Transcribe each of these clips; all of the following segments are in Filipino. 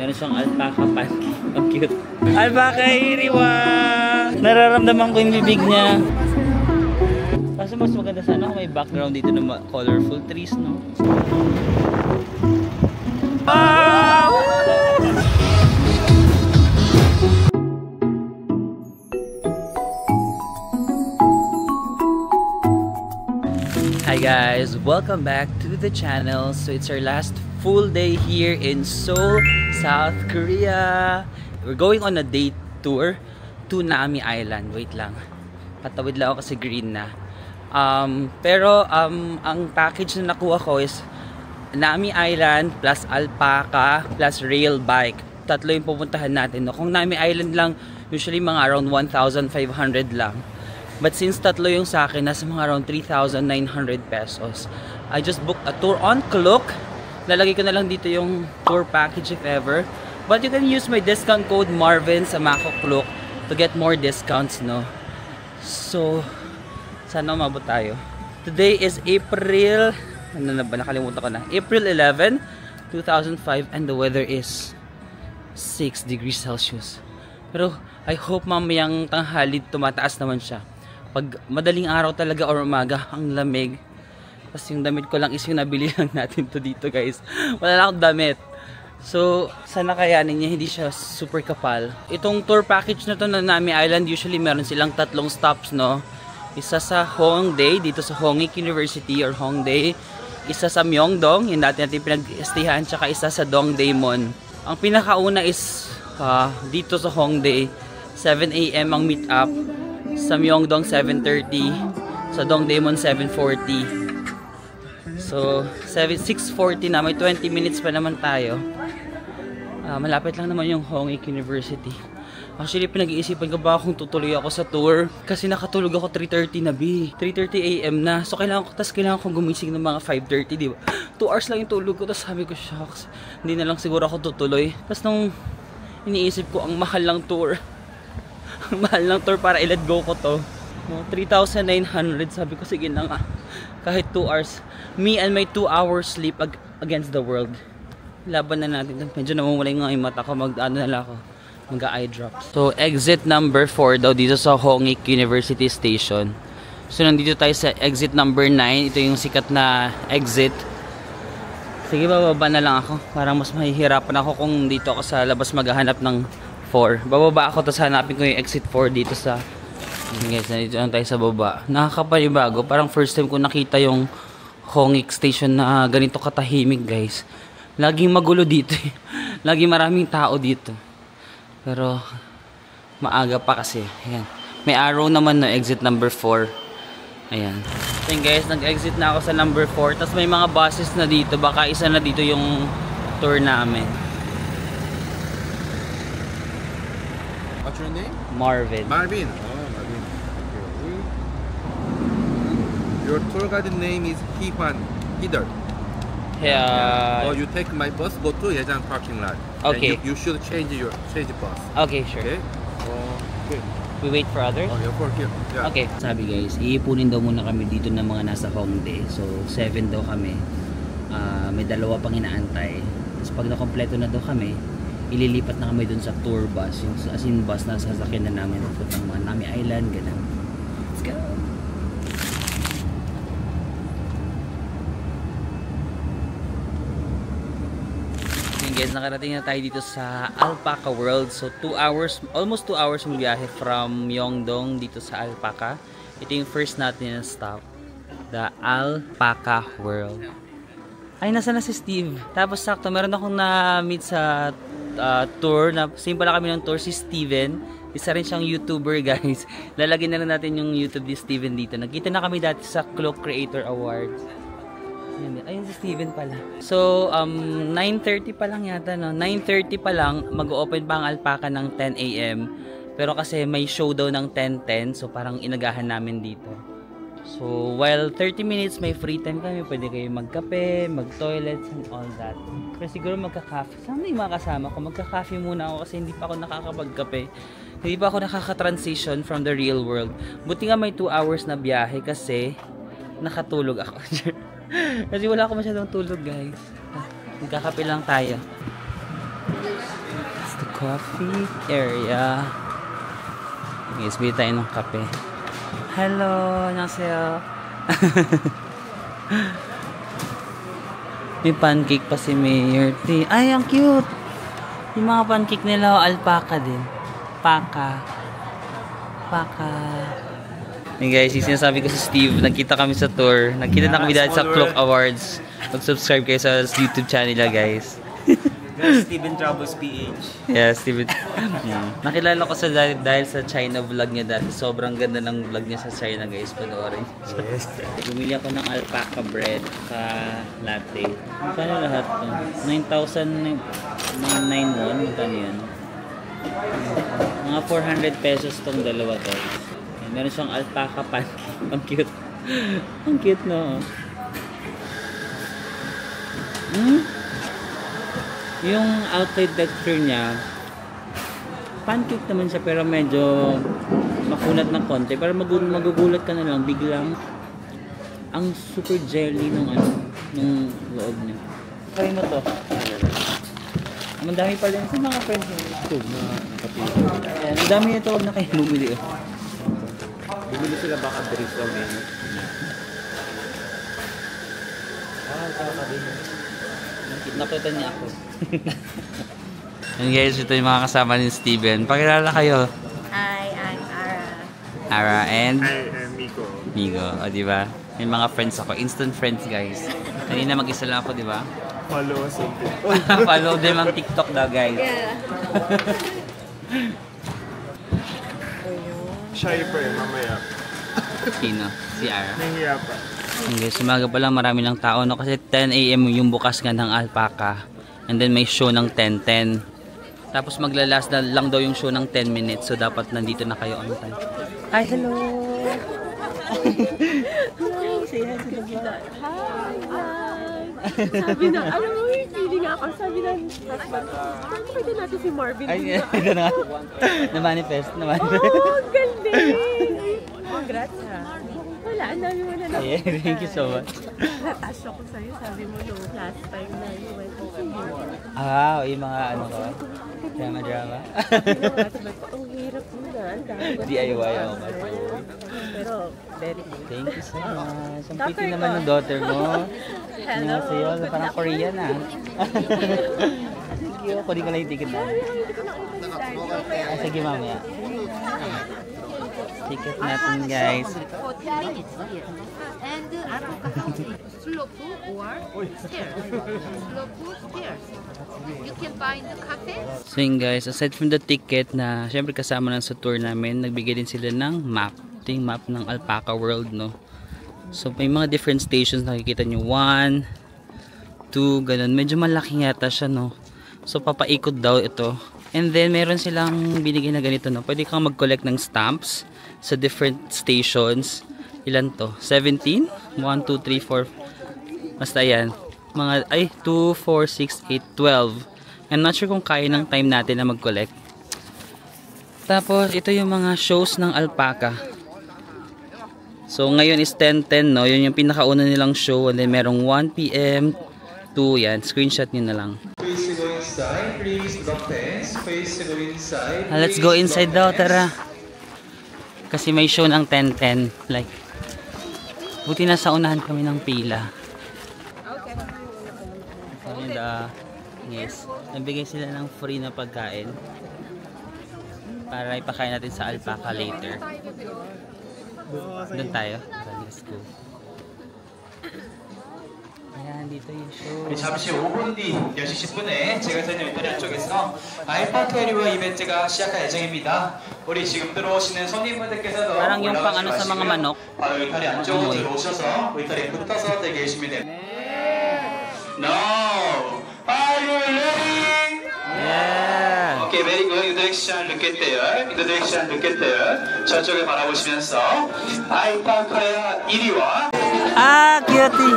Meron siyang alpaca pan. Ang cute. Alpaca Iriwa! Nararamdaman ko yung bibig niya. Kaso mas maganda sana kung may background dito na colorful trees, no? Ah! Hi guys, welcome back to the channel. So it's our last full day here in Seoul, South Korea. We're going on a day tour to Nami Island. Wait lang, patawid lang ako kasi green na. Pero ang package na nakuha ko is Nami Island plus alpaca plus rail bike. Tatlo yung pupuntahan natin. No? Kung Nami Island lang, usually mga around 1,500 lang. But since tatlo yung sa akin, nasa mga around 3,900 pesos. I just booked a tour on Klook. Lalagay ko na lang dito yung tour package if ever. But you can use my discount code Marvin sa Mako Klook to get more discounts, no? So, sana umabot tayo. Today is April, ano na ba? Nakalimutan ko na. April 11, 2005 and the weather is 6 degrees Celsius. Pero I hope mamayang tanghali tumataas naman siya. Pag madaling araw talaga or umaga, ang lamig. Tapos yung damit ko lang is yung nabili lang natin to dito, guys. Wala na akong damit. So, sana kayanin niya, hindi siya super kapal. Itong tour package na to na Nami Island, usually meron silang tatlong stops, no? Isa sa Hongdae, dito sa Hongik University or Hongdae. Isa sa Myeongdong, yung dati natin pinag-stayhan. Tsaka isa sa Dongdaemun. Ang pinakauna is dito sa Hongdae. 7 AM ang meet up. Sa Myeongdong 7:30, sa Dongdaemun 7:40. So 6:40 na, may 20 minutes pa naman tayo. Malapit lang naman yung Hongik University. Actually pinag-iisipan ko ba kung tutuloy ako sa tour kasi nakatulog ako 3:30 na 3:30 AM na. So kailangan ko gumising ng mga 5:30, di ba? 2 hours lang yung tulog ko. Tapos sabi ko, shucks, hindi na lang siguro ako tutuloy. Tapos nung iniisip ko, ang mahal lang tour. Mahal ng tour para i-let go ko to. 3,900. Sabi ko, sige na nga. Kahit 2 hours. Me and my 2 hours sleep against the world. Laban na natin. Medyo namumula yung mata ko. Mag-ano na lang ako. Mag-eye drops. So, exit number 4 daw dito sa Hongik University Station. So, nandito tayo sa exit number 9. Ito yung sikat na exit. Sige, bababa na lang ako. Parang mas mahihirapan ako kung dito ako sa labas maghahanap ng 4. Bababa ako, tapos hanapin ko yung exit 4 dito sa... Guys, nandito lang tayo sa baba. Nakakapanibago. Parang first time ko nakita yung Hongik Station na ganito katahimik, guys. Laging magulo dito. Laging maraming tao dito. Pero maaga pa kasi. Ayan. May arrow naman na exit number 4. Ayan. Ayan guys, nag-exit na ako sa number 4. Tapos may mga buses na dito. Baka isa na dito yung tour namin. What's your name? Marvin. Marvin. Oh, Marvin. Okay. Your tour guide name is Hee-Hwan Hider. Yeah. So you take my bus, go to Yejang parking lot. Okay. You should change bus. Okay, sure. Okay. Okay. We wait for others? Okay, for here. Yeah. Okay. Sabi guys, iipunin daw muna kami dito ng mga nasa Hongdae. So 7 daw kami. May 2 pang inaantay. Tapos pag nakompleto na daw kami, ililipat na kami dun sa tour bus, yung as in bus na sasakyan na namin papuntang mga Nami Island, ganun. Let's go! Okay guys, nakarating na tayo dito sa Alpaca World. So 2 hours, almost 2 hours yung biyahe from Myeongdong dito sa Alpaca. Ito yung first natin na stop, the Alpaca World. Ay, nasa na si Steve. Tapos sakto, meron akong na-meet sa tour na same pala kami ng tour, si Steven. Isa rin siyang YouTuber, guys. Lalagyan na lang natin yung YouTube ni Steven dito. Nagkita na kami dati sa Klook Creator Awards. Ayun si Steven pala. So 9:30 pa lang yata, no? 9:30 pa lang mag-open pa ang Alpaca ng 10 AM. Pero kasi may show daw ng 10:10, so parang inagahan namin dito. So, while 30 minutes may free time kami, pwede kayo magkape, mag-toilets, and all that. Pero siguro magka-coffee. Sana yung mga kasama ko, magka-coffee muna ako kasi hindi pa ako nakakapagkape. Hindi pa ako nakaka-transition from the real world. Buti nga may 2 hours na biyahe kasi nakatulog ako. Kasi wala ako masyadong tulog, guys. Magkakape lang tayo. coffee area. Guys, bili tayo ng kape. Hello, annyeonghaseyo. May pancake pa si Mayor T. Ay, ang cute! Yung mga pancake nila, alpaca din. Paka. Hey guys, yung sinasabi ko si Steve, nagkita kami sa tour. Nagkita na kami dahil sa Cloak Awards. Mag-subscribe kayo sa YouTube channel nila, guys. Steven Travels PH. Yeah, Steven. Nakilala ko sa dahil sa China vlog niya dati. Sobrang ganda ng vlog niya sa China, guys. Panoorin. Yes. Bumili ako ng alpaca bread ka latte. Magkano lahat to? 9,991. Magkano yan? Mga 400 pesos tong dalawa, guys. Meron siyang alpaca pancake. Ang cute. Ang cute, no? Yung outside texture niya, pancake naman siya pero medyo makunat ng konti. Pero magugulat ka na lang, biglang ang super jelly nung loob niya. Try mo to. Ang dami pa rin sa mga friends ng YouTube na nakapili. Ang dami nito, huwag na kayo bumili. Bumili sila baka drinks daw menu. Nakita niya ako. And guys, ito yung mga kasama ni Steven. Pakilala kayo. Hi, I'm Ara. Ara and I am Miko. Migo. O, diba? May mga friends ako. Instant friends, guys. Kanina mag-isa lang ako, diba? Follow us on TikTok. Follow them ang TikTok daw, guys. Yeah. Shy pa eh, mamaya. Sino? Si Ara. Nahiya pa. Okay, umaga pa lang marami ng tao, no? Kasi 10 AM yung bukas nga ng alpaca. And then may show ng 10:10. Tapos maglalast na lang daw yung show ng 10 minutes. So dapat nandito na kayo on time. Hi, hello! Say hi to the vlog. Hi! Sabi na, alam mo, feeling ako. Sabi na, husband ko, pwede natin si Marvin. Ay, ito na. Na-manifest. Oh, ang galing! Congrats ha. Wala, ang dami mo na Yeah, thank you so much. Natash ako sa'yo, sabi mo no, last time na you went to see you. Ah, yung mga ano ko. Drama. Ang hirap mo na, ang dami. DIY ako. Pero, very good. Thank you so much. Ang pretty naman ng daughter mo. Hello. Sa'yo, parang Korean ah. Thank you. Kunin ko lang yung ticket na. Ah, sige mamaya. Ticket natin, guys. 40 minutes here. And slope or stairs. Slope stairs. You can find the cafe. So yun guys, aside from the ticket na syempre kasama lang sa tour namin, nagbigay din sila ng map. Ito yung map ng Alpaca World, no? So may mga different stations nakikita nyo. 1, 2, ganun. Medyo malaki yata siya, no? So papaikot daw ito. And then meron silang binigay na ganito, no? Pwede kang mag-collect ng stamps sa different stations. Ilan to? 17? 1, 2, 3, 4. Basta yan. Mga, 2, 4, 6, 8, 12. I'm not sure kung kaya ng time natin na mag-collect. Tapos, ito yung mga shows ng alpaca. So, ngayon is 10:10, no? Yun yung pinakauna nilang show. And then, merong 1 PM, 2, yan. Screenshot nyo na lang. Please go inside. Please block pens. Please go inside. Let's go inside daw, tara. Kasi may show ng 10:10. Like, buti na sa unahan kami ng pila. And, yes. Nabigay sila ng free na pagkain. Para ipakain natin sa alpaca later. Doon tayo. Let's go. Ayan, dito yung show. 잠시 5분 뒤 10시 10분에 제가 드리는 인터넷 쪽에서 알파카 에리와 이벤트가 시작할 예정입니다. 우리 지금 들어오시는 손님분들께서도 Parang yung pang ano sa mga manok. 바로 울타리 안쪽으로 들어오셔서 울타리에 붙어서 대기해주시면 됩니다. No! Are you ready? Yeah! Okay, very good. In the direction, look at there. In the direction, look at there. 저쪽을 바라보시면서 알파카야 1위와 Ah, cutie!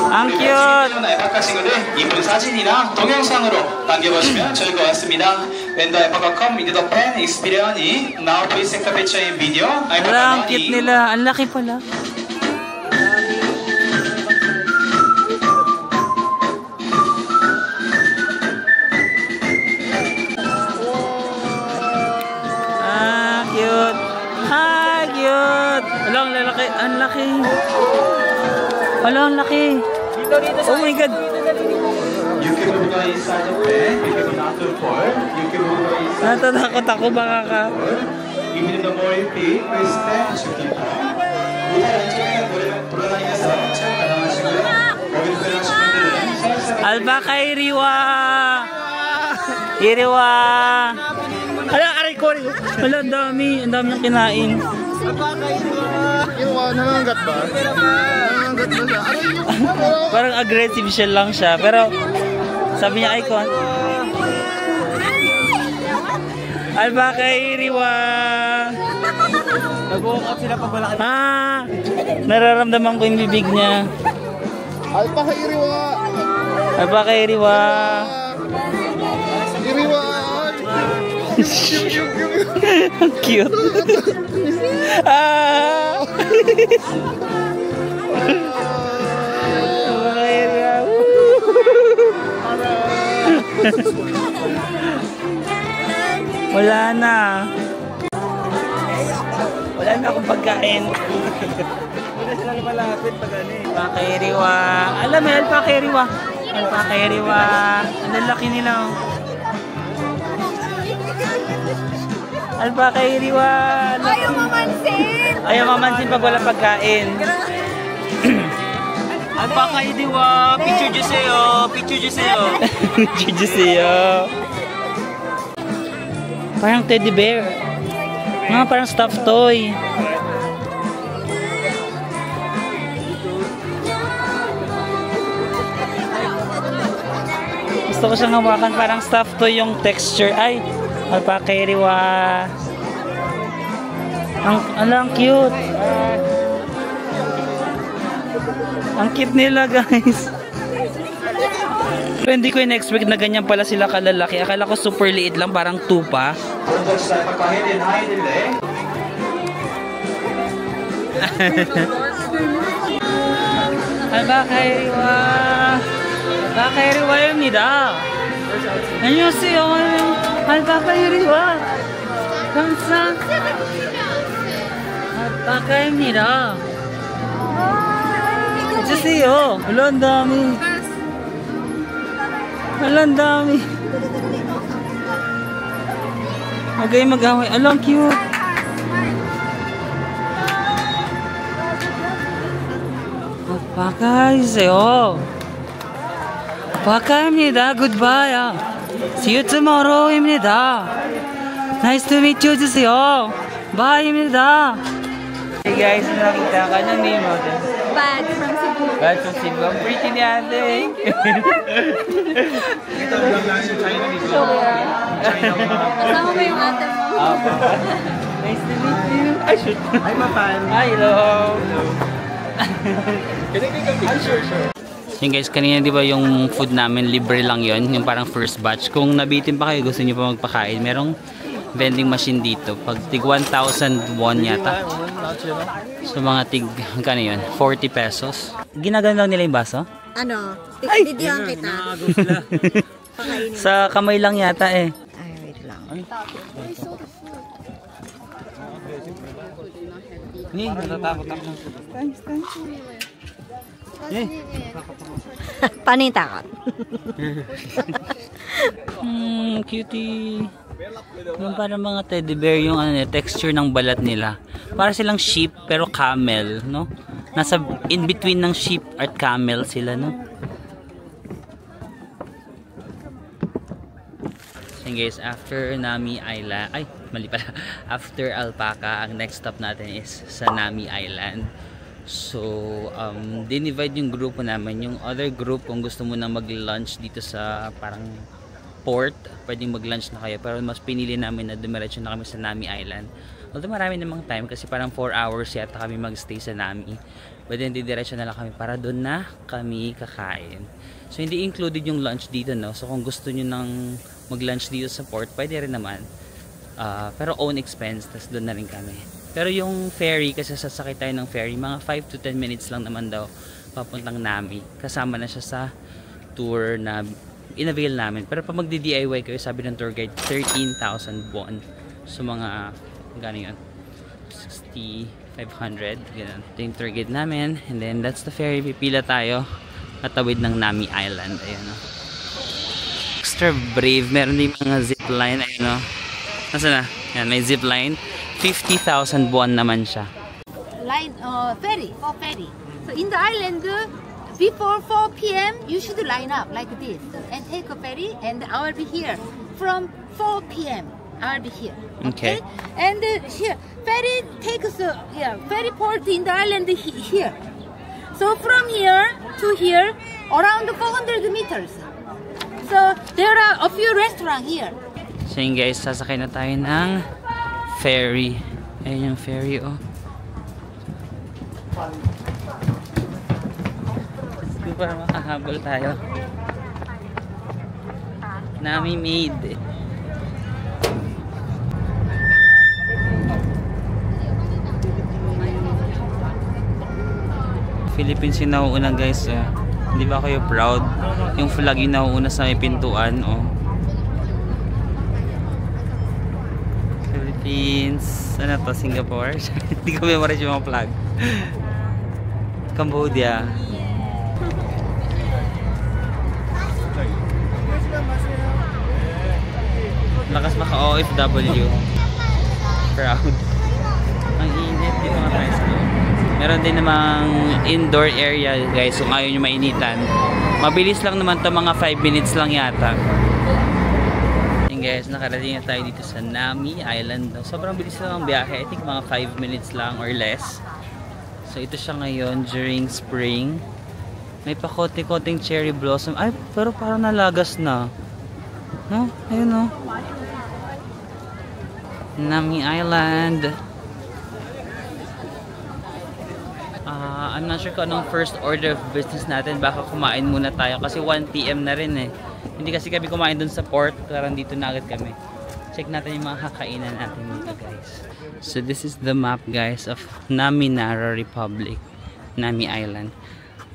Ang cute! 알파카 친구들 이쁜 사진이나 동영상으로 남겨보시면 좋을 것 같습니다. When the alpaca come into the pen experience, now please take a picture in video. Wala, ang cute nila. Ang laki pala. Hala, ang laki. Oh my God. 유키부가 있어요. 유키부가 뚫고 유키부가 Natatakot ako baka ka. 이분이 더 멀티 웨스트 주키파 무대 안쪽에 돌아다니면서 체험 가능하시고요. 거기 들어가신 분들은 Alpaca Iriwa! Iriwa! Hala, aray ko! Hala, ang dami. Ang dami niyang kinain. Iriwa, nangangat ba? Nangangat ba siya? Parang aggressive siya lang siya. Pero, sabi niya, Icon. Alpaca Iriwa! Nag-walk out sila pag malaki. Ah! Nararamdaman ko yung bibig niya. Alpaca Iriwa! Alpaca Iriwa! Iriwa! Ang cute. Ah! Alpaca Iriwa! Wala na. Wala na akong pagkain. Hindi sila malapit pag ano eh. Alpaca Iriwa. Alam mo, Alpaca Iriwa. Alpaca Iriwa. Ang lalaki nila. Oh. Alpaca Iriwa. Ayaw mamansin! Ayaw mamansin pag wala pagkain. Alpaca Iriwa. Picture juseyo. Picture juseyo. Picture juseyo. Parang teddy bear. Mga parang stuffed toy. Gusto ko siyang hawakan, parang stuffed toy yung texture. Ay, Alpaca Iriwa. Ang cute. Ang cute nila, guys. Pero hindi ko in-expect na ganyan pala sila kalalaki. Akala ko super liit lang, parang tupa. Alpaca Iriwa. Alpaca Iriwa입니다. 안녕하세요. Alpaca Iriwa. 감사. Alpaca입니다. 주세요. Wala, ang dami. Wala, ang dami. Magay mag-away. Alam, cute. Alpaca 있어요. Alpaca입니다. Goodbye. See you tomorrow입니다. Nice to meet you 주세요. Bye입니다. Hey guys, nakita ka ng name natin. Bad from Cebu. Bad from Cebu. Ang pretty ni ate. Kasama mo yung ate mo. Nice to meet you. Ay, shoot. Hi, Mapan. Hi, hello. Can I take a picture? Sure. Yung guys, kanina di ba yung food namin, libre lang yon, yung parang first batch. Kung nabitin pa kayo, gusto niyo pa magpakain, merong vending machine dito. Pag tig 1,000 won yata. So mga tig, magkano yun? 40 pesos. Ginagano lang nila yung baso? Ano? Bidyoan kita. Pakainin. Sa kamay lang yata eh. Ay, wait lang. Ni, natatakot ako. Paano yung takot? Cutie. Yung parang mga teddy bear yung ano, texture ng balat nila. Para silang sheep pero camel, no? Nasa in between ng sheep at camel sila, no? So guys, after Nami Island, ay, mali pala. After Alpaca, ang next stop natin is sa Nami Island. So, dinivide yung grupo namin. Yung other group, kung gusto mo na mag-lunch dito sa parang port, pwedeng mag-lunch na kayo. Pero mas pinili namin na dumiretso na kami sa Nami Island. Although marami namang time kasi parang 4 hours yata kami mag-stay sa Nami. Pwede hindi diretso na lang kami para doon na kami kakain. So, hindi included yung lunch dito, no? So, kung gusto nyo nang mag-lunch dito sa port, pwede rin naman. Pero own expense, tas doon na rin kami. Pero yung ferry, kasi sasakay tayo ng ferry, mga 5 to 10 minutes lang naman daw papuntang Nami. Kasama na siya sa tour na in-avail namin. Pero pag magdi-DIY kayo, sabi ng tour guide, 13,000 won. So mga, gano'n yun? 65 500. Ganun. Ito yung tour guide namin. And then, that's the ferry. Pipila tayo. Natawid ng Nami Island. Ayan, no? Extra brave. Meron din mga zipline. Ayan, no? Nasaan na? Ayan, may zipline. 50,000 buwan naman siya. Line, ferry, for ferry. So in the island, before 4 p.m., you should line up like this and take a ferry, and I will be here from 4 p.m. I will be here. Okay. And here, ferry takes ferry port in the island here. So from here to here, around 400 meters. So there are a few restaurants here. So yun guys, sasakay na tayo ng ferry. Ayan yung ferry, oh. Para makahabol tayo. Nami made. Philippines yung nauuna guys. Hindi ba kayo proud? Yung flag yung nauuna sa may pintuan. Oh. Philippines. Ano to? Singapore? Hindi ko memorize yung mga flag. Cambodia. Lakas maka OFW. Proud. Ang init dito mga tricycle. Meron din namang indoor area guys kung ayaw nyo mainitan. Mabilis lang naman to, mga 5 minutes lang yata. And guys, nakarating na tayo dito sa Nami Island. Sobrang bilis lang ang biyahe. I think mga 5 minutes lang or less. So ito siya ngayon during spring. May pakote-koting cherry blossom. Ay, pero parang nalagas na. No? Ayun no. Nami Island. I'm not sure kung anong first order of business natin. Baka kumain muna tayo kasi 1 PM na rin eh. Hindi kasi kami kumain dun sa port. Parang dito na agad kami. Check natin yung mga kakainan natin dito guys. So this is the map guys of Nami Nara Republic. Nami Island.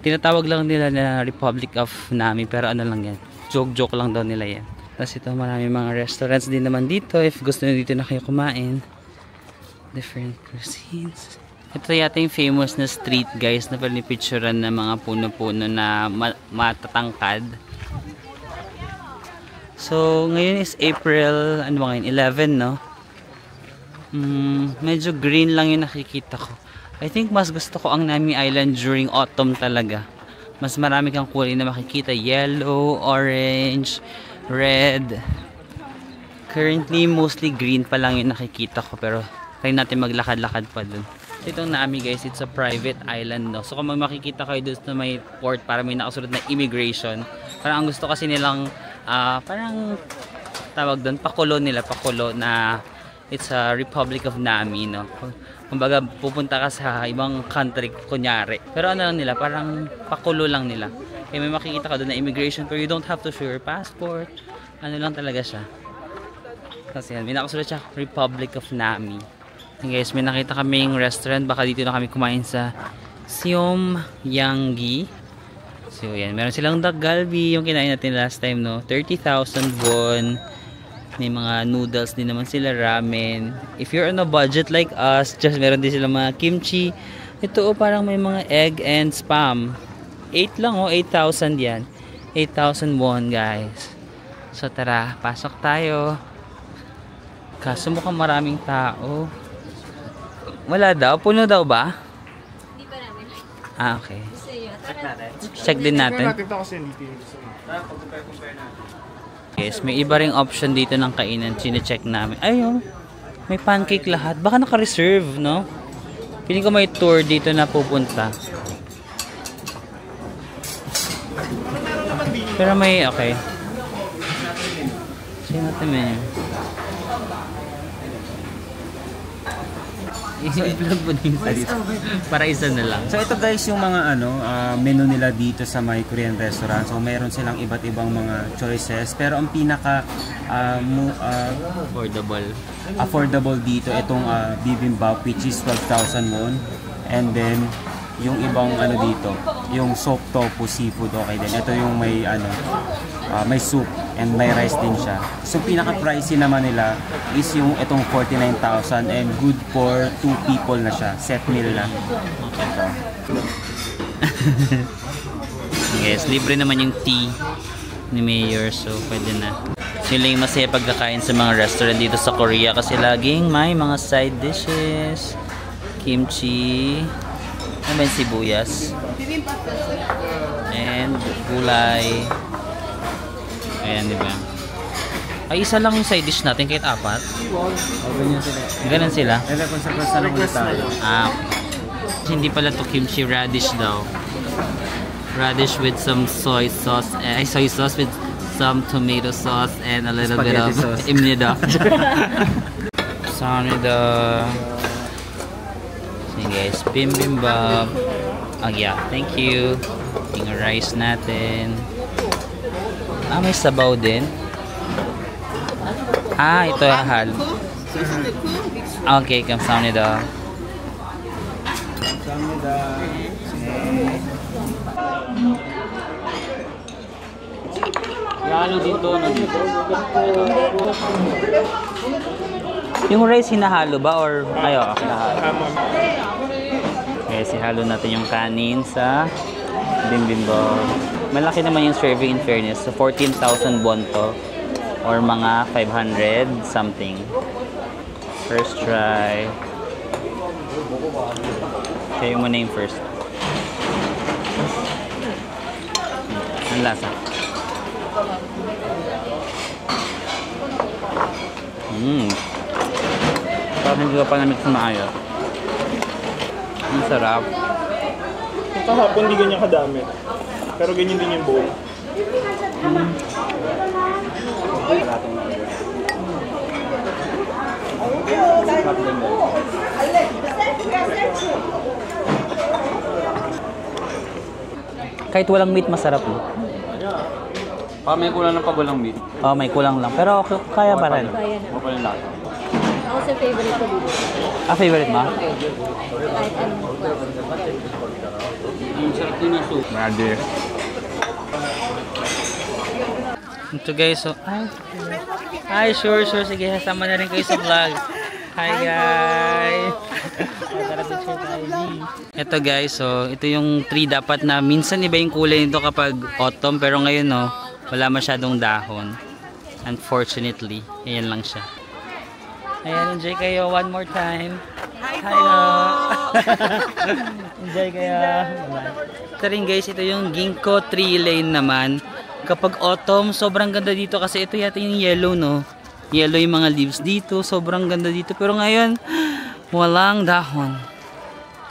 Tinatawag lang nila na Republic of Nami pero ano lang yan. Joke-joke lang daw nila yan. Tapos ito marami mga restaurants din naman dito. If gusto nyo dito na kayo kumain. Different cuisines. Ito yata yung famous na street guys na pinipicturan ng mga puno-puno na matatangkad. So ngayon is April, ano ba ngayon? 11 no? Medyo green lang yung nakikita ko. I think mas gusto ko ang Nami Island during autumn talaga. Mas marami kang kulay na makikita. Yellow, orange, red. Currently mostly green pa lang yung nakikita ko pero try natin maglakad-lakad pa dun. Itong Nami guys, it's a private island no. So kung makikita kayo doon na may port para may nakasulat na immigration, parang ang gusto kasi nilang parang tawag doon, pakulo nila, pakulo na it's a Republic of Nami no. Kumbaga pupunta ka sa ibang country kunyari. Pero ano lang nila, parang pakulo lang nila. Kaya may makikita ka doon na immigration pero you don't have to show your passport. Ano lang talaga siya. Kasi yan, may nakasulat siya Republic of Nami. Guys, may nakita kaming restaurant. Baka dito na kami kumain sa Siom Yangi. So yan, meron silang Dak Galbi yung kinain natin last time no. 30,000 won. May mga noodles din naman sila, ramen. If you're on a budget like us, just meron din sila mga kimchi. Ito parang may mga egg and spam. 8 lang 8,000 yan. 8,000 won guys. So tara, pasok tayo. Kaso mukhang maraming tao. Wala daw? Puno daw ba? Hindi pa namin. Ah, okay. Check natin. Check din natin. Compare natin. Yes, may iba ring option dito ng kainan. Sine-check namin. Ayun. May pancake lahat. Baka naka-reserve, no? Piling ko may tour dito na pupunta. Pero may, okay. Check natin menu. I-vlog mo din para isa na lang. So ito guys yung mga menu nila dito sa may Korean restaurant. So meron silang iba't ibang mga choices. Pero ang pinaka affordable dito itong bibimbap which is 12,000 won. And then Yung ibang ano dito, yung soap tofu seafood okay din. Ito yung may ano, may soup and may rice din siya. So pinaka-pricey naman nila is yung itong 49,000 and good for 2 people na siya. Set meal na. Ito. Yes, libre naman yung tea ni Mayor, so pwede na. Sila yung masaya pagkakain sa mga restaurant dito sa Korea kasi laging may mga side dishes, kimchi, ano ba yung sibuyas, and gulay. Ayan, di ba? Ay, isa lang yung side dish natin kahit apat. Ganyan sila. Ganun sila. Ito kung sa lang tayo. Ah, hindi pala to kimchi, radish daw. Radish with some soy sauce, soy sauce with some tomato sauce and a little Spaghetti bit of sauce. imnida. Samnida. Sige guys, bibimbap. Oh yeah, thank you. Yung rice natin. Ah, may sabaw din. Ah, ito hal. Okay, kamsahamnida. Lalo dito, dito. Yung rice hinahalo ba or ayo, hinahalo? Okay, sihalo natin yung kanin sa bibimbap. Malaki naman yung serving in fairness. So 14,000 won to or mga 500 something. First try. Kayo muna yung first. Ang lasa. Parang hindi ko pa namit sa maayos. Ang sarap. Kahapon di ganyan kadami. Pero ganyan din yung bowl. Kahit walang meat, masarap mo. May kulang ng pag walang meat. Oh, may kulang lang. Pero okay, kaya pa rin. Kaya na. Okay lang. Ako sa favorite ko dito. Ah, favorite mo? Kahit anong klase. Ang sarap din ng soup. Brother. Ito guys, so ay sure, sige, kasama na rin kayo sa vlog. Hi guys. Ito guys, so ito yung tree dapat na minsan iba yung kulay nito kapag autumn pero ngayon no, wala masyadong dahon. Unfortunately, ayan lang siya. Ayan, enjoy kayo one more time. Hello. Enjoy kayo. Ito rin guys, ito yung ginkgo tree lane naman. Kapag autumn, sobrang ganda dito kasi ito yata yung yellow, no? Yellow yung mga leaves dito, sobrang ganda dito. Pero ngayon, walang dahon.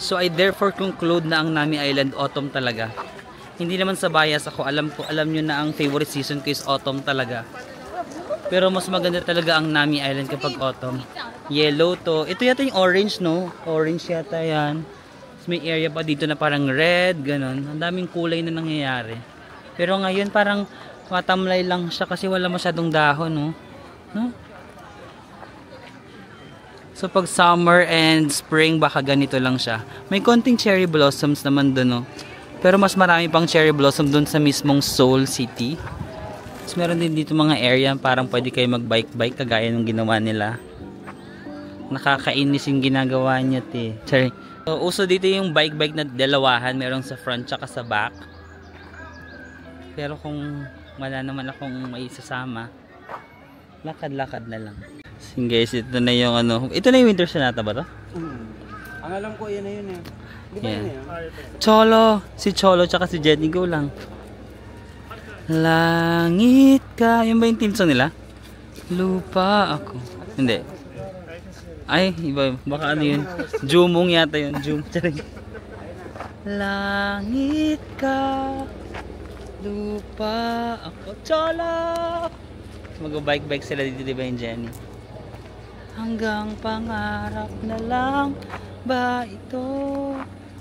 So I therefore conclude na ang Nami Island autumn talaga. Hindi naman sa bias ako, alam nyo na ang favorite season ko is autumn talaga. Pero mas maganda talaga ang Nami Island kapag autumn. Yellow to. Ito yata yung orange, no? Orange yata yan. May area pa dito na parang red, ganun. Ang daming kulay na nangyayari. Pero ngayon parang matamlay lang siya kasi wala masyadong dahon, no? So pag summer and spring baka ganito lang siya. May konting cherry blossoms naman doon, no? Pero mas marami pang cherry blossom doon sa mismong Seoul City. Tapos meron din dito mga area parang pwede kayo mag-bike-bike kagaya ng ginawa nila. Nakakainis yung ginagawa niya, te. Sorry. So, uso dito yung bike-bike na dalawahan, meron sa front tsaka sa back. Pero kung wala naman akong maisasama, lakad-lakad na lang. So guys, ito na yung ano. Ito na yung Winter Sonata ba to? Ang alam ko, yan na yun eh. Di ba yun eh? Cholo! Si Cholo tsaka si Jenny Go lang. Langit ka. Yun ba yung team song nila? Lupa ako. Hindi. Ay, iba. Baka ano yun. Jumong yata yun. Langit ka. Lupa ako. Cholo! Mag-bike-bike sila dito, di ba yung Jenny? Hanggang pangarap na lang ba ito?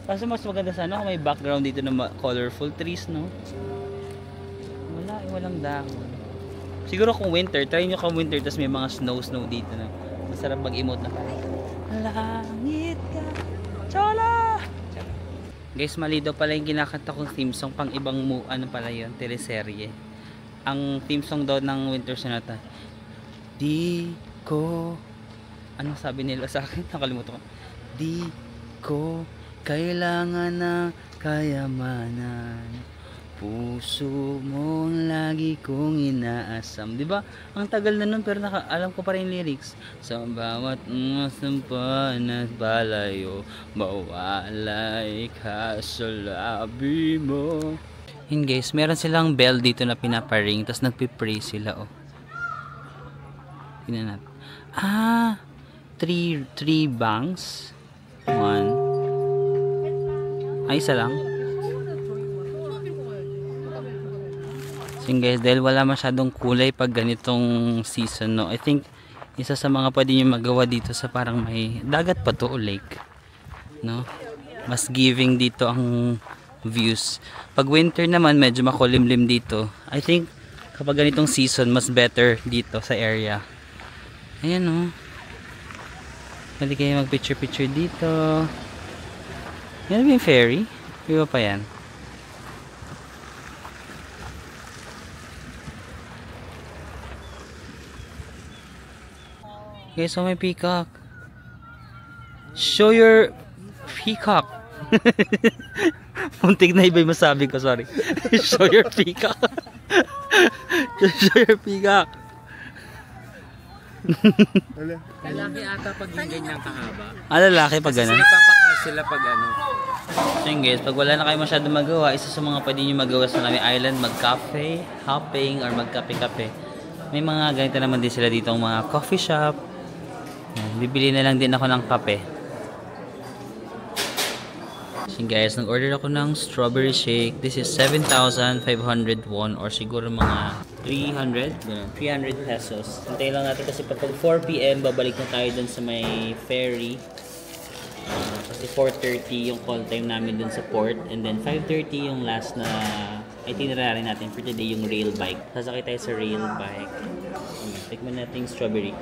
Kaso mas maganda sana kung may background dito na colorful trees, no? Walang dahon. Siguro kung winter, try nyo kung winter tapos may mga snow dito na masarap mag-emote na parang langit ka. Chola! Guys, mali daw pala yung kinakanta kong theme song pang ibang ano pala yun, teleserye. Ang theme song daw ng Winter Sonata. Di ko, ano sabi nila sa akin? Nakalimutan ko. Di ko kailangan na kayamanan. Puso mo lagi kong inaasam. Diba? Ang tagal na nun pero alam ko pa rin lyrics. Sa bawat masampan at balayo, mawalay ka sa labi mo. Yun guys, meron silang bell dito na pinaparing, tapos nagpipray sila. Oh. Tingnan natin. Ah, 3 bangs. 1. Ay, isa lang. So guys, dahil wala masyadong kulay pag ganitong season, no, I think isa sa mga pwede nyo magawa dito sa parang may dagat pa to o lake, no, mas giving dito ang views. Pag winter naman medyo makulimlim dito. I think kapag ganitong season mas better dito sa area. Ayan, no, pwede kayo mag picture dito. Yan ba yung ferry? Iba pa yan. Okay, so may peacock. Show your peacock. Muntik na iba yung masabi ko, sorry. Show your peacock. Show your peacock. Lalaki ata pag yung ganyan kahaba. Lalaki pag gano'n. Napapakas sila pag ano. So yun guys, pag wala na kayo masyado magawa, isa sa mga pwede nyo magawa sa Nami Island, mag-cafe, hopping, or mag-kape-kape. May mga ganito naman din sila dito, mga coffee shop. Bibili na lang din ako ng kape. So guys, nag-order ako ng strawberry shake. This is 7,500 won or siguro mga 300 pesos. Hintayin lang natin kasi pag 4 PM babalik na tayo dun sa may ferry. Kasi 4:30 yung call time namin dun sa port, and then 5:30 yung last na itinerary natin for today, yung rail bike. Sasakay tayo sa rail bike. Tikman natin yung strawberry.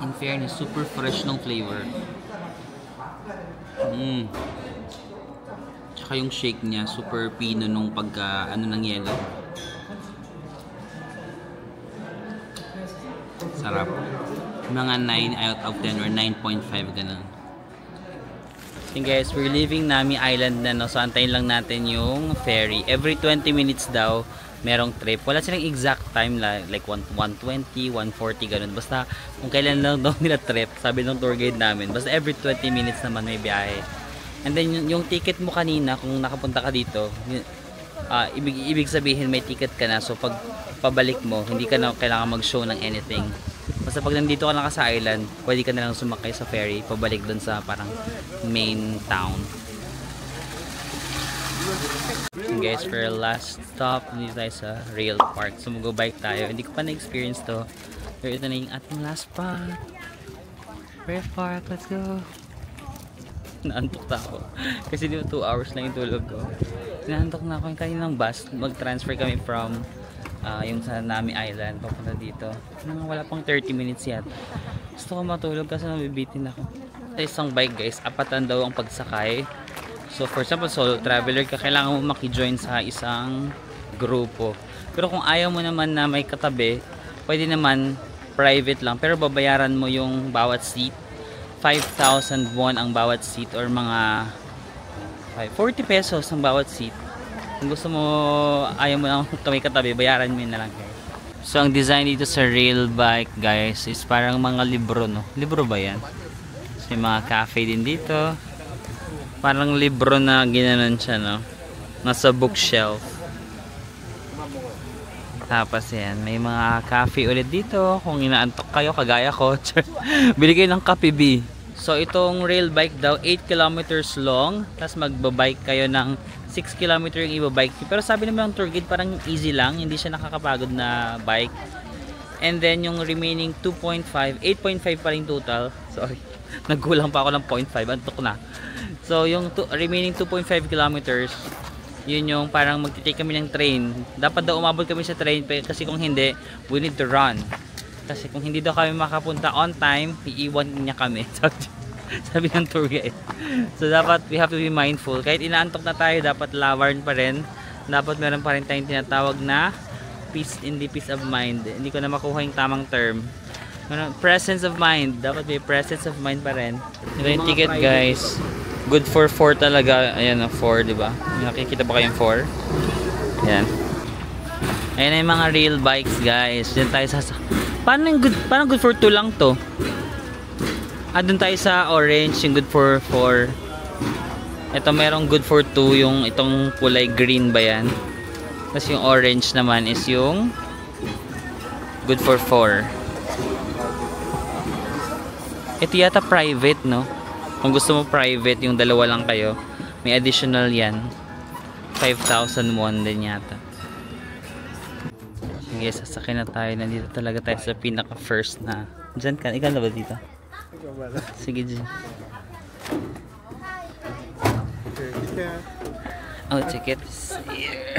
In fairness, super fresh ng flavor. Tsaka yung shake niya, super pino nung pagka ano ng yellow. Sarap. Mga 9 out of 10 or 9.5 ganun. So guys, we're leaving Nami Island na, no? So antayin lang natin yung ferry. Every 20 minutes daw merong trip. Wala silang exact time, like 120, 140 ganun. Basta kung kailan lang daw nila trip, sabi ng tour guide namin. Basta every 20 minutes naman may biyahe. And then yung ticket mo kanina, kung nakapunta ka dito, ibig sabihin may ticket ka na. So pag pabalik mo, hindi ka na kailangan mag-show ng anything. Basta pag nandito ka na sa island, pwede ka na lang sumakay sa ferry, pabalik dun sa parang main town. And guys, for our last stop, dito tayo sa rail park. So mag-go bike tayo. Hindi ko pa na-experience to. Pero ito na yung ating last spot. Rail park, let's go. Naantok na ako. Kasi di ba 2 hours lang yung tulog ko. Naantok na ako yung kaninang bus. Mag-transfer kami from yung sa Nami Island papunta dito. Wala pang 30 minutes yet. Gusto ko matulog kasi nabibitin ako. Sa isang bike guys, apatan daw ang pagsakay. So for example, solo traveler ka, kailangan mo maki-join sa isang grupo. Pero kung ayaw mo naman na may katabi, pwede naman private lang. Pero babayaran mo yung bawat seat. 5,000 won ang bawat seat or mga 40 pesos ang bawat seat. Kung gusto mo, ayaw mo lang may katabi, bayaran mo na lang guys. So ang design dito sa rail bike guys is parang mga libro, no? Libro ba yan? So, may mga cafe din dito. Parang libro na ginanon siya, no? Nasa bookshelf. Tapos yan, may mga cafe ulit dito. Kung inaantok kayo, kagaya ko, bili kayo ng kape B. So itong rail bike daw, 8 kilometers long. Tapos magbabike kayo ng 6 kilometer yung ibabike. Pero sabi naman ng tour guide, parang easy lang. Hindi siya nakakapagod na bike. And then yung remaining 2.5, 8.5 pa rin total. Sorry, nagkulang pa ako ng 0.5. Antok na. So yung remaining 2.5 kilometers, yun yung parang magtitake kami ng train. Dapat daw umabot kami sa train kasi kung hindi, we need to run. Kasi kung hindi daw kami makapunta on time, iiwan niya kami. Sabi ng tour guide. So dapat we have to be mindful. Kahit inaantok na tayo, dapat lawarn pa rin. Dapat meron pa rin tayong tinatawag na peace of mind. Hindi ko na makuha yung tamang term. Presence of mind. Dapat may presence of mind pa rin. Ito yung ticket guys. Good for 4 talaga. Ayan, 4, diba? Nakikita ba kayong 4? Ayan. Ayan na yung mga real bikes guys. Diyan tayo sa... Paano good for 2 lang to? Doon tayo sa orange, yung good for 4. Ito merong good for 2, yung itong kulay green ba yan? Tapos yung orange naman is yung good for 4. Ito yata private, no? Kung gusto mo private, yung dalawa lang kayo, may additional yan. 5,000 won din yata. Sige, sasakyan na tayo. Nandito talaga tayo sa pinaka first na. Diyan ka, ikaw na ba dito? Sige, dyan. Oh, tickets here.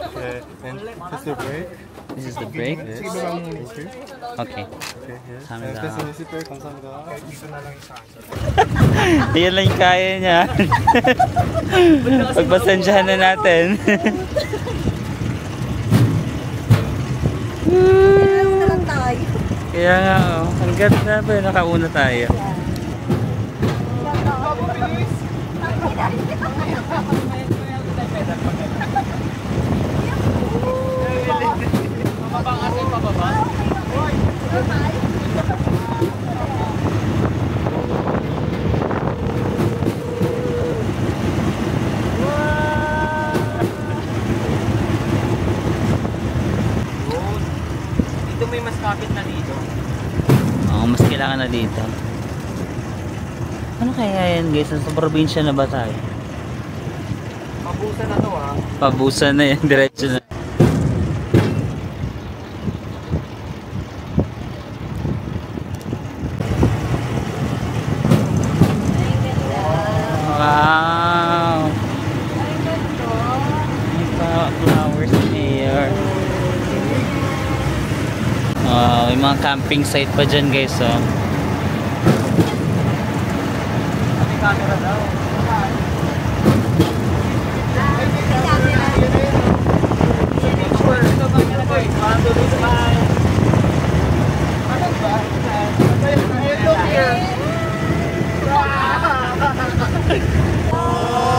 Okay, and this is the break. This is the break? Okay. Yan lang yung kaya niya. Pagpasensyahan na natin. Kaya nga, oh. Ang ganda ba yun? Nakauna tayo. Dito may mas kapit na dito. Oo, mas kailangan na dito. Ano kaya yan guys? Sa probinsya na ba tayo? Pabusan na to ah. Pabusan na yan, diretso na. Wow! May flowers here. May mga camping site pa dyan guys, oh. May camera daw.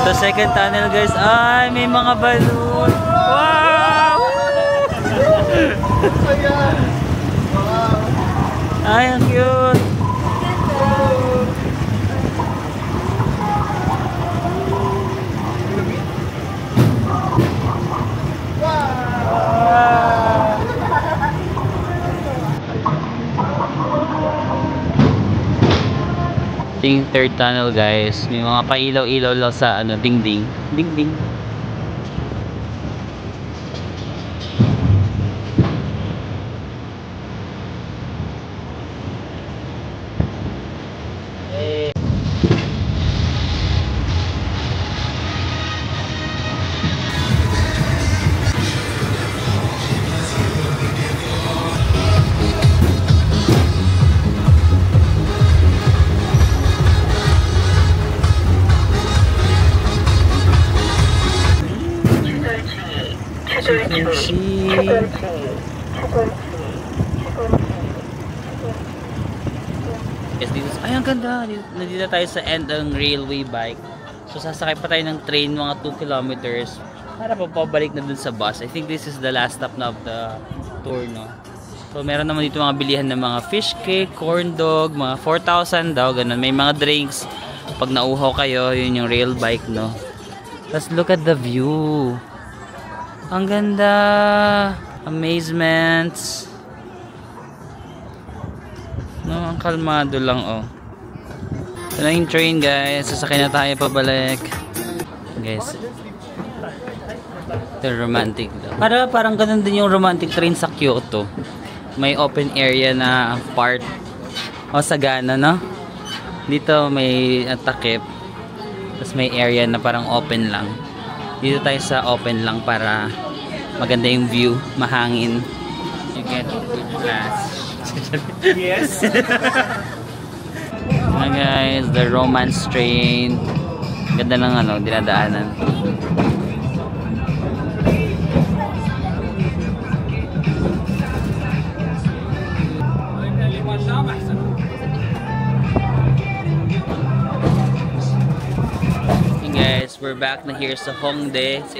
Sa second tunnel guys, ay may mga balloon. Wow! Ay, ang cute. Yung third tunnel guys, may mga pailaw-ilaw lang sa ano, dingding. Dingding. Yes, dito. Ay, ang ganda. Nandito tayo sa end ng railway bike. So, sasakay pa tayo ng train mga 2 kilometers para pabalik na dun sa bus. I think this is the last stop na of the tour, no? So, meron naman dito mga bilihan ng mga fish cake, corn dog, mga 4,000 daw, ganun. May mga drinks. Pag nauhaw kayo, yun yung rail bike, no? Let's look at the view. Ang ganda. Amazements. No, ang kalmado lang, oh. Ito na yung train, guys. Sasakay na tayo pabalik. Guys. Ito romantic daw. Parang ganun din yung romantic train sa Kyoto. May open area na part. O, sagana, no? Dito may takip. Tapos may area na parang open lang. Dito tayo sa open lang para maganda yung view, mahangin. You get good class. Yes. Mga guys, the romance train. Ganda ng ano, dinadaanan. Guys, we're back na here sa Hongdae. So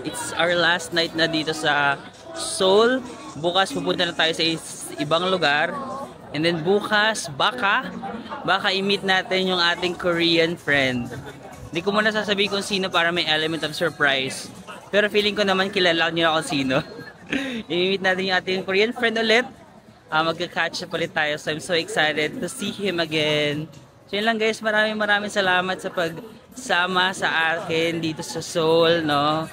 it's our last night na dito sa Seoul. Bukas pupunta na tayo sa ibang lugar. And then bukas, baka i-meet natin yung ating Korean friend. Hindi ko muna sasabihin kung sino para may element of surprise. Pero feeling ko naman kilala niyo ako sino. I-meet natin yung ating Korean friend ulit. Magka-catch up ulit tayo. So I'm so excited to see him again. So yun lang guys, maraming salamat sa pagsama sa akin dito sa Seoul, no?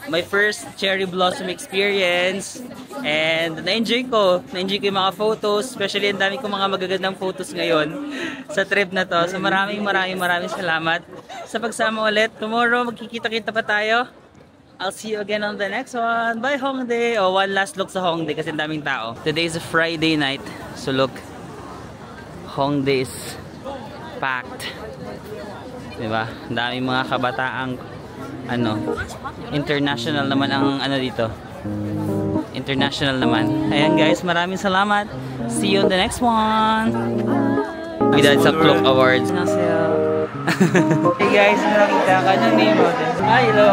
My first cherry blossom experience, and na-enjoy ko yung mga photos, especially ang dami kong mga magagandang photos ngayon sa trip na to. So maraming salamat sa pagsama ulit. Tomorrow magkikita-kita pa tayo. I'll see you again on the next one. Bye Hongdae! Oh, one last look sa Hongdae kasi daming tao. Today is a Friday night, so look, Hongdae is packed. Diba? Daming mga kabataang international naman ang dito. International naman. Ayan guys, maraming salamat. See you on the next one. Bidad sa Clock Awards. Hey guys, nakita ka ng name. Hello!